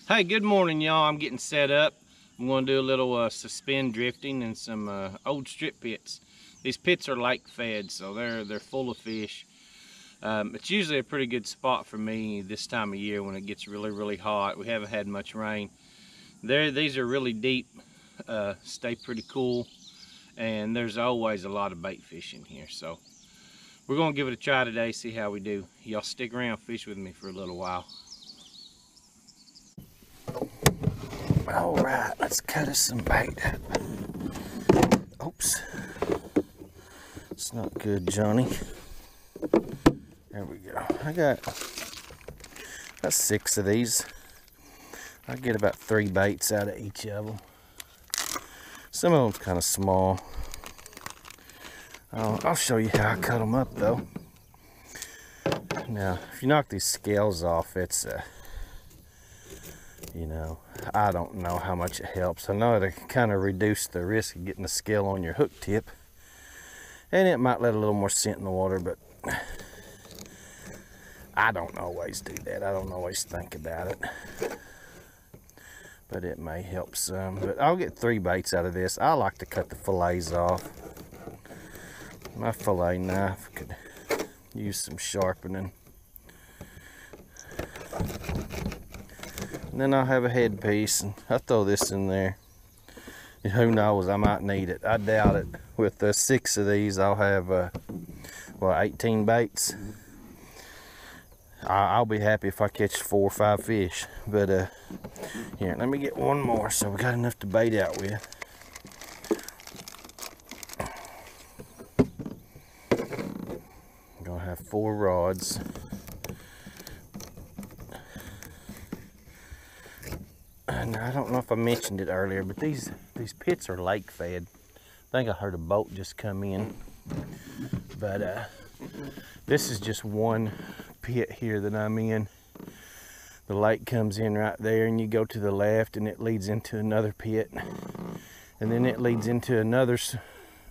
Hey, good morning, y'all. I'm getting set up. I'm going to do a little suspend drifting and some old strip pits. These pits are lake fed, so they're full of fish. It's usually a pretty good spot for me this time of year when it gets really hot. We haven't had much rain. These are really deep, stay pretty cool, and there's always a lot of bait fish in here. So we're going to give it a try today, see how we do. Y'all stick around, fish with me for a little while. All right, let's cut us some bait. Oops. It's not good, Johnny. There we go. I got 6 of these. I get about 3 baits out of each of them. Some of them's kind of small. I'll show you how I cut them up, though. Now, if you knock these scales off, it's you know, I don't know how much it helps. I know it'll kind of reduce the risk of getting a scale on your hook tip, and it might let a little more scent in the water, but I don't always do that. I don't always think about it, but it may help some. But I'll get 3 baits out of this. I like to cut the fillets off. My fillet knife could use some sharpening. And then I'll have a headpiece, and I'll throw this in there. And who knows, I might need it. I doubt it. With 6 of these, I'll have 18 baits. I'll be happy if I catch 4 or 5 fish. But here, let me get one more so we got enough to bait out with. I'm gonna have 4 rods. And I don't know if I mentioned it earlier, but these pits are lake fed. I think I heard a boat just come in. But this is just one pit here that I'm in. The lake comes in right there, and you go to the left and it leads into another pit, and then it leads into another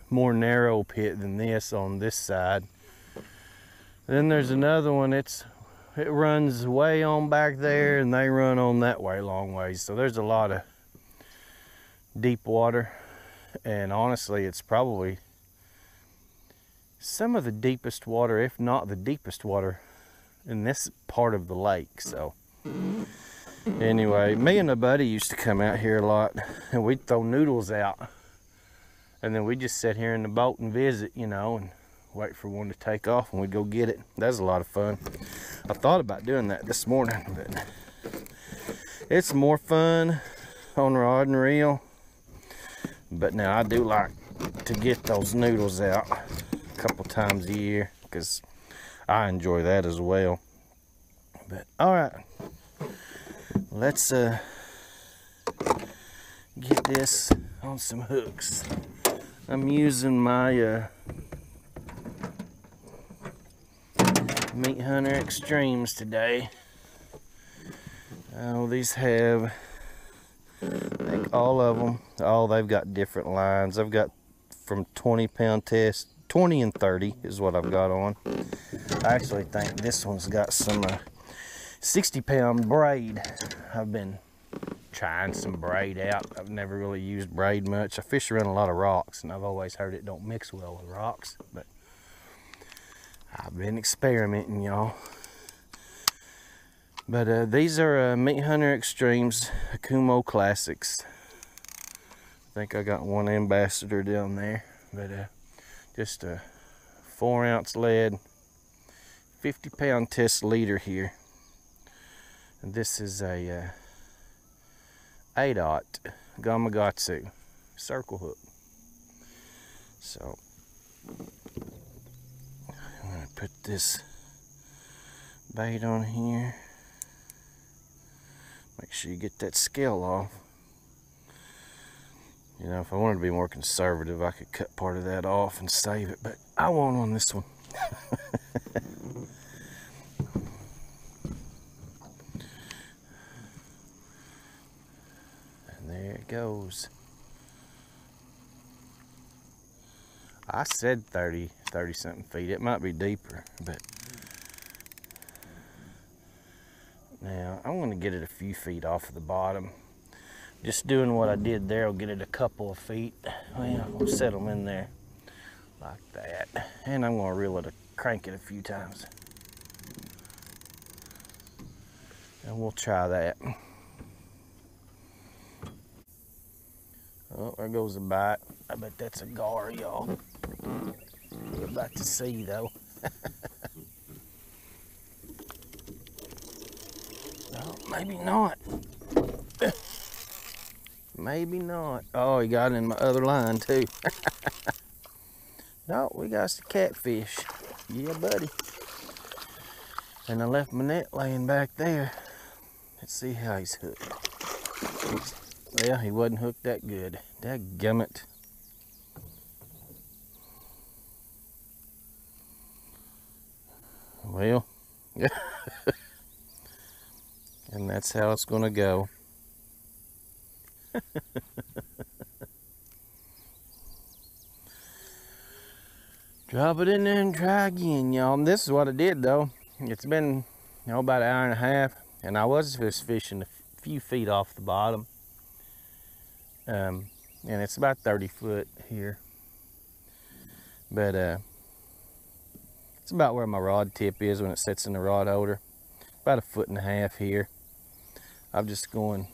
more narrow pit than this on this side. Then there's another one. It runs way on back there, and they run on that way long ways. So there's a lot of deep water, and honestly it's probably some of the deepest water, if not the deepest water, in this part of the lake. So anyway, me and a buddy used to come out here a lot, and we'd throw noodles out, and then we'd just sit here in the boat and visit, you know, and wait for one to take off, and we'd go get it. That was a lot of fun. I thought about doing that this morning, but it's more fun on rod and reel. But now I do like to get those noodles out a couple times a year, because I enjoy that as well. But all right, let's get this on some hooks. I'm using my Meat Hunter Extremes today. These have, I think all of them, they've got different lines. I've got from 20-pound test, 20 and 30 is what I've got on. I actually think this one's got some 60-pound braid. I've been trying some braid out. I've never really used braid much. I fish around a lot of rocks, and I've always heard it don't mix well with rocks, but I've been experimenting, y'all. But these are Meat Hunter Extremes Akumo Classics. I think I got one ambassador down there. But just a 4-ounce lead, 50-pound test leader here. And this is a 8/0 Gamakatsu circle hook. So I'm gonna put this bait on here. Make sure you get that scale off. You know, if I wanted to be more conservative, I could cut part of that off and save it, but I won't on this one. And there it goes. I said 30 something feet. It might be deeper, but Now, I'm going to get it a few feet off of the bottom. Just doing what I did there will get it a couple of feet. Well, we'll set them in there like that. And I'm going to reel it, crank it a few times. And we'll try that. Oh, there goes a bite. I bet that's a gar, y'all. We're about to see, though. No, maybe not. Maybe not. Oh, he got in my other line, too. No, we got some catfish. Yeah, buddy. And I left my net laying back there. Let's see how he's hooked. Well, he wasn't hooked that good. Dadgummit. Well, and that's how it's gonna go. Drop it in there and try again, y'all. And this is what I did, though. It's been, about an hour and a half, and I was just fishing a few feet off the bottom. And it's about 30 foot here. But it's about where my rod tip is when it sits in the rod holder. About 1.5 feet here. I'm just going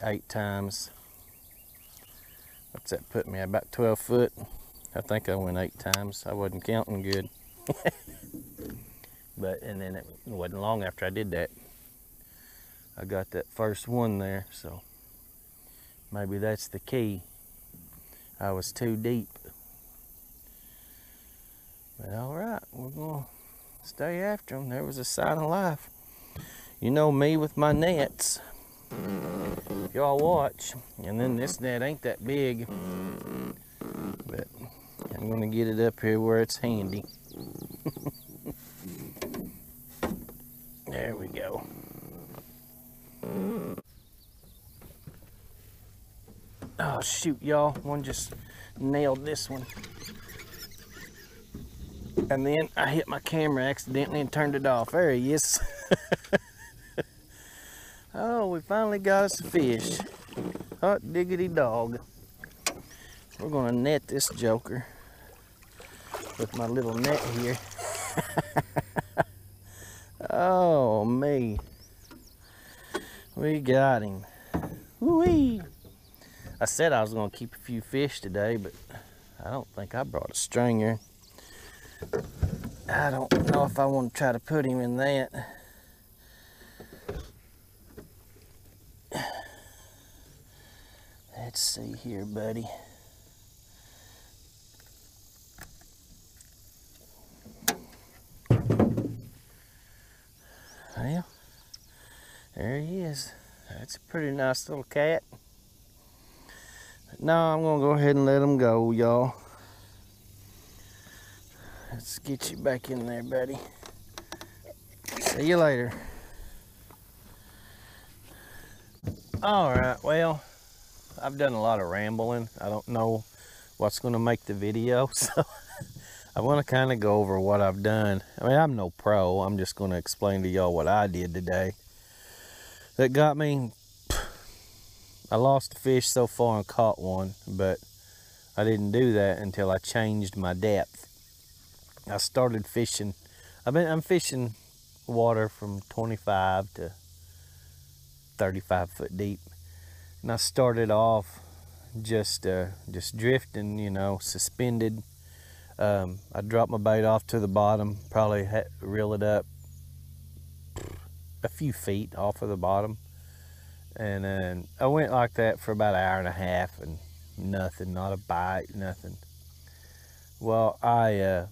8 times. What's that put me? About 12 foot. I think I went 8 times. I wasn't counting good. And then it wasn't long after I did that, I got that first one there, so maybe that's the key. I was too deep. But all right, we're gonna stay after them. There was a sign of life. You know me with my nets. Y'all watch. And then this net ain't that big, but I'm gonna get it up here where it's handy. There we go. Oh shoot, y'all, one just nailed this one. And then I hit my camera accidentally and turned it off. There he is. Oh, we finally got us a fish. Hot diggity dog. We're gonna net this joker with my little net here. Oh, me. We got him. Woo-wee. I said I was gonna keep a few fish today, but I don't think I brought a stringer. I don't know if I want to try to put him in that. Let's see here, buddy. Well, there he is. That's a pretty nice little cat. But no, I'm gonna go ahead and let him go, y'all. Let's get you back in there, buddy. See you later. All right, well, I've done a lot of rambling. I don't know what's gonna make the video, so I wanna kinda go over what I've done. I mean, I'm no pro. I'm just gonna explain to y'all what I did today. That got me, I lost a fish so far and caught one, but I didn't do that until I changed my depth. I started fishing. I'm fishing water from 25 to 35 foot deep, and I started off just drifting, you know, suspended. I dropped my bait off to the bottom, probably reel it up a few feet off of the bottom, and then I went like that for about 1.5 hours and nothing, not a bite, nothing. Well, I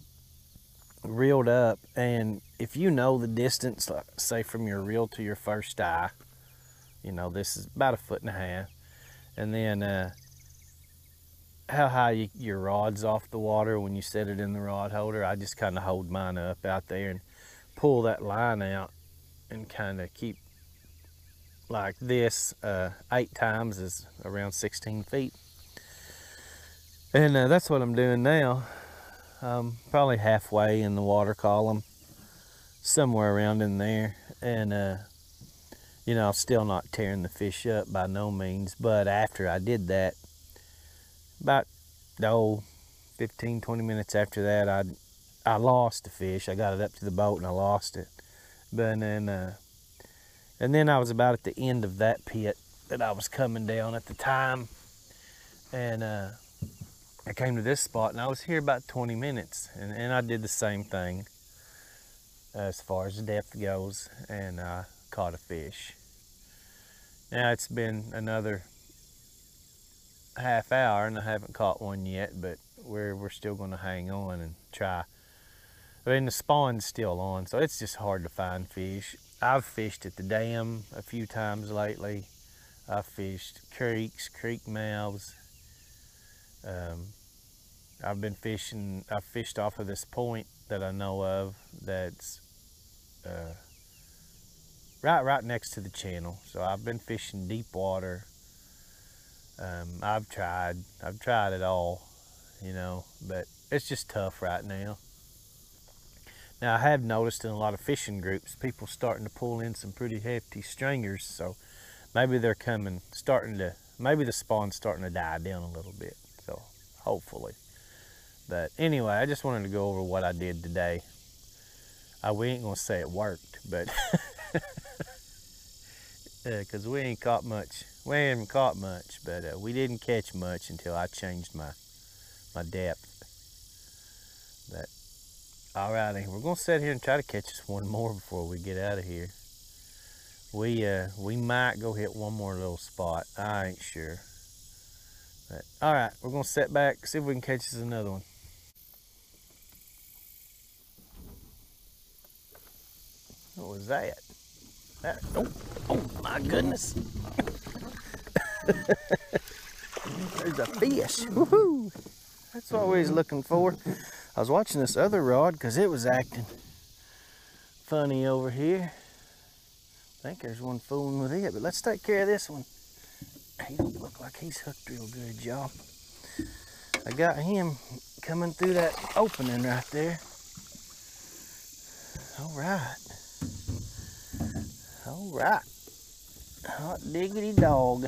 reeled up, and if you know the distance, like, say from your reel to your first eye, you know, this is about 1.5 feet, and then how high your rod's off the water when you set it in the rod holder. I just kind of hold mine up out there and pull that line out and kind of keep like this. 8 times is around 16 feet, and that's what I'm doing now. Probably halfway in the water column, somewhere around in there. And you know, I'm still not tearing the fish up by no means, but after I did that, about 15-20 minutes after that, I lost the fish. I got it up to the boat and I lost it. But then I was about at the end of that pit that I was coming down at the time, and I came to this spot, and I was here about 20 minutes, and I did the same thing as far as the depth goes, and I caught a fish. Now it's been another half hour and I haven't caught one yet, but we're still going to hang on and try. I mean, the spawn's still on, so it's just hard to find fish. I've fished at the dam a few times lately. I've fished creeks, creek mouths. I've fished off of this point that I know of that's right next to the channel. So I've been fishing deep water. I've tried it all, you know, but it's just tough right now. Now I have noticed in a lot of fishing groups, people starting to pull in some pretty hefty stringers, so maybe they're maybe the spawn's starting to die down a little bit, so hopefully. But anyway, I just wanted to go over what I did today. We ain't gonna say it worked, but because we haven't caught much, but we didn't catch much until I changed my depth. But alrighty, we're gonna sit here and try to catch us one more before we get out of here. We might go hit one more little spot. I ain't sure. But alright, we're gonna sit back, see if we can catch us another one. What was that? Oh my goodness. There's a fish. Woohoo! That's what we was looking for. I was watching this other rod because it was acting funny over here. I think there's one fooling with it, but let's take care of this one. He don't look like he's hooked real good, y'all. I got him coming through that opening right there. All right. All right. Hot diggity dog.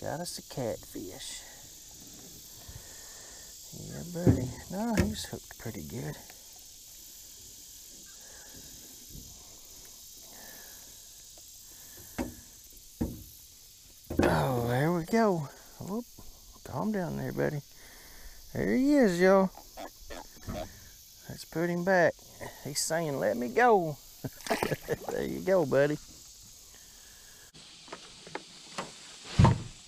Got us a catfish. Yeah, buddy. No, he's hooked pretty good. Oh, there we go. Whoop. Calm down there, buddy. There he is, y'all. Let's put him back. He's saying, let me go. There you go, buddy.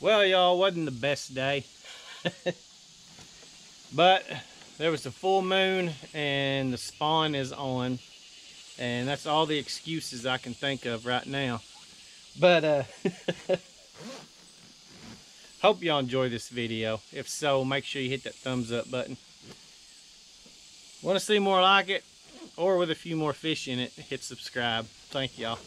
Well, y'all, wasn't the best day. But there was a full moon and the spawn is on. And that's all the excuses I can think of right now. But hope y'all enjoy this video. If so, make sure you hit that thumbs up button. Want to see more like it, or with a few more fish in it, hit subscribe. Thank y'all.